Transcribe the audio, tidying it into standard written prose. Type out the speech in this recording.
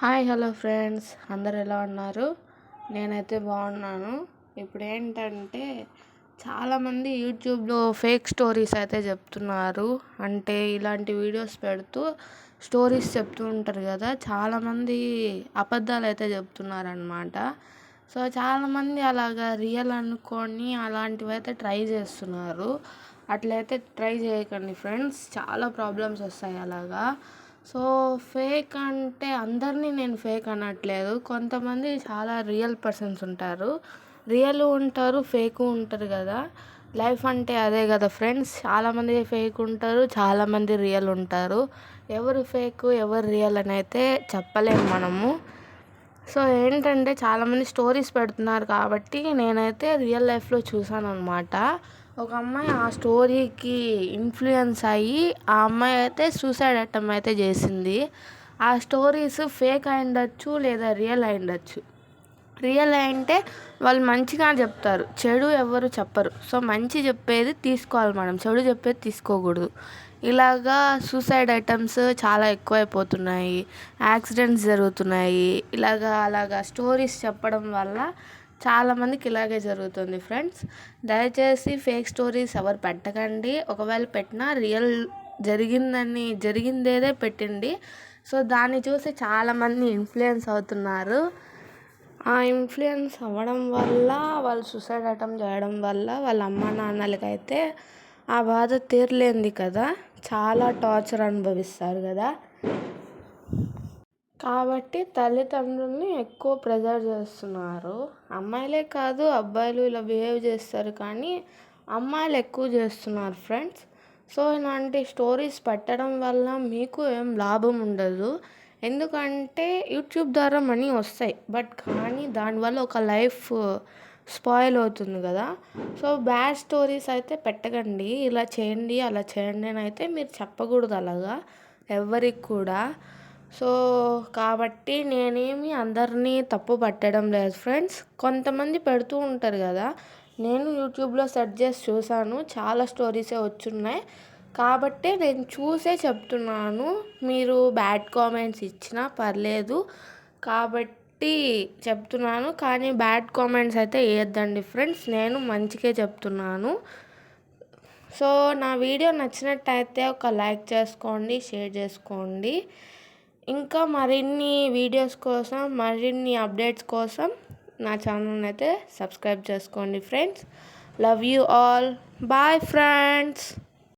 Hi hello friends, అందరు ఎలా ఉన్నారు? నేనైతే బాగున్నాను. ఇప్పుడు ఏంటంటే చాలామంది యూట్యూబ్లో ఫేక్ స్టోరీస్ అయితే చెప్తున్నారు. అంటే ఇలాంటి వీడియోస్ పెడుతూ స్టోరీస్ చెప్తూ ఉంటారు కదా, చాలామంది అబద్ధాలు అయితే చెప్తున్నారనమాట. సో చాలామంది అలాగా రియల్ అనుకొని అలాంటివి అయితే ట్రై చేస్తున్నారు. అట్లయితే ట్రై చేయకండి ఫ్రెండ్స్, చాలా ప్రాబ్లమ్స్ వస్తాయి అలాగా. సో ఫేక్ అంటే అందరినీ నేను ఫేక్ అనట్లేదు. కొంతమంది చాలా రియల్ పర్సన్స్ ఉంటారు, రియల్ ఉంటారు, ఫేక్ ఉంటారు కదా. లైఫ్ అంటే అదే కదా ఫ్రెండ్స్. చాలామంది ఫేక్ ఉంటారు, చాలామంది రియల్ ఉంటారు. ఎవరు ఫేక్ ఎవరు రియల్ అని అయితే చెప్పలేము మనము. సో ఏంటంటే చాలామంది స్టోరీస్ పెడుతున్నారు కాబట్టి నేనైతే రియల్ లైఫ్లో చూసాను అనమాట. ఒక అమ్మాయి ఆ స్టోరీకి ఇన్ఫ్లుయెన్స్ అయ్యి ఆ అమ్మాయి అయితే సూసైడ్ అటెంప్ట్ అయితే చేసింది. ఆ స్టోరీస్ ఫేక్ అయి ఉండొచ్చు లేదా రియల్ అయి ఉండొచ్చు. రియల్ అంటే వాళ్ళు మంచిగా చెప్తారు, చెడు ఎవరు చెప్పరు. సో మంచి చెప్పేది తీసుకోవాలి మనం, చెడు చెప్పేది తీసుకోకూడదు. ఇలాగా సూసైడ్ అటెంప్ట్స్ చాలా ఎక్కువైపోతున్నాయి, యాక్సిడెంట్స్ జరుగుతున్నాయి. అలాగా స్టోరీస్ చెప్పడం వల్ల చాలామందికి ఇలాగే జరుగుతుంది ఫ్రెండ్స్. దయచేసి ఫేక్ స్టోరీస్ ఎవరు పెట్టకండి. ఒకవేళ పెట్టినా రియల్ జరిగిందేదే పెట్టండి. సో దాన్ని చూసి చాలామంది ఇన్ఫ్లుయెన్స్ అవుతున్నారు. ఆ ఇన్ఫ్లుయెన్స్ అవ్వడం వల్ల వాళ్ళు సూసైడ్ అటెంప్ట్ చేయడం వల్ల వాళ్ళ అమ్మ నాన్నలకైతే ఆ బాధ తీరలేంది కదా, చాలా టార్చర్ అనుభవిస్తారు కదా. కాబట్టి తల్లిదండ్రుల్ని ఎక్కువ ప్రెజర్ చేస్తున్నారు. అమ్మాయిలే కాదు అబ్బాయిలు ఇలా బిహేవ్ చేస్తారు, కానీ అమ్మాయిలు ఎక్కువ చేస్తున్నారు ఫ్రెండ్స్. సో ఇలాంటి స్టోరీస్ పెట్టడం వల్ల మీకు ఏం లాభం ఉండదు. ఎందుకంటే యూట్యూబ్ ద్వారా మనీ వస్తాయి, బట్ కానీ దానివల్ల ఒక లైఫ్ స్పాయిల్ అవుతుంది కదా. సో బ్యాడ్ స్టోరీస్ అయితే పెట్టకండి. ఇలా చేయండి అలా చేయండి అని అయితే మీరు చెప్పకూడదు అలాగా ఎవరికి కూడా. సో కాబట్టి నేనేమి అందరినీ తప్పు పట్టడం లేదు ఫ్రెండ్స్. కొంతమంది పెడుతూ ఉంటారు కదా, నేను యూట్యూబ్లో సెర్చ్ చేసి చూశాను, చాలా స్టోరీసే వచ్చున్నాయి. కాబట్టి నేను చూసే చెప్తున్నాను. మీరు బ్యాడ్ కామెంట్స్ ఇచ్చినా పర్లేదు కాబట్టి చెప్తున్నాను, కానీ బ్యాడ్ కామెంట్స్ అయితే వేయద్దండి ఫ్రెండ్స్. నేను మంచిగా చెప్తున్నాను. సో నా వీడియో నచ్చినట్టయితే ఒక లైక్ చేసుకోండి, షేర్ చేసుకోండి. ఇంకా మరిన్ని వీడియోస్ కోసం, మరిన్ని అప్డేట్స్ కోసం నా ఛానల్ని అయితే సబ్స్క్రైబ్ చేసుకోండి friends. Love you all. Bye friends.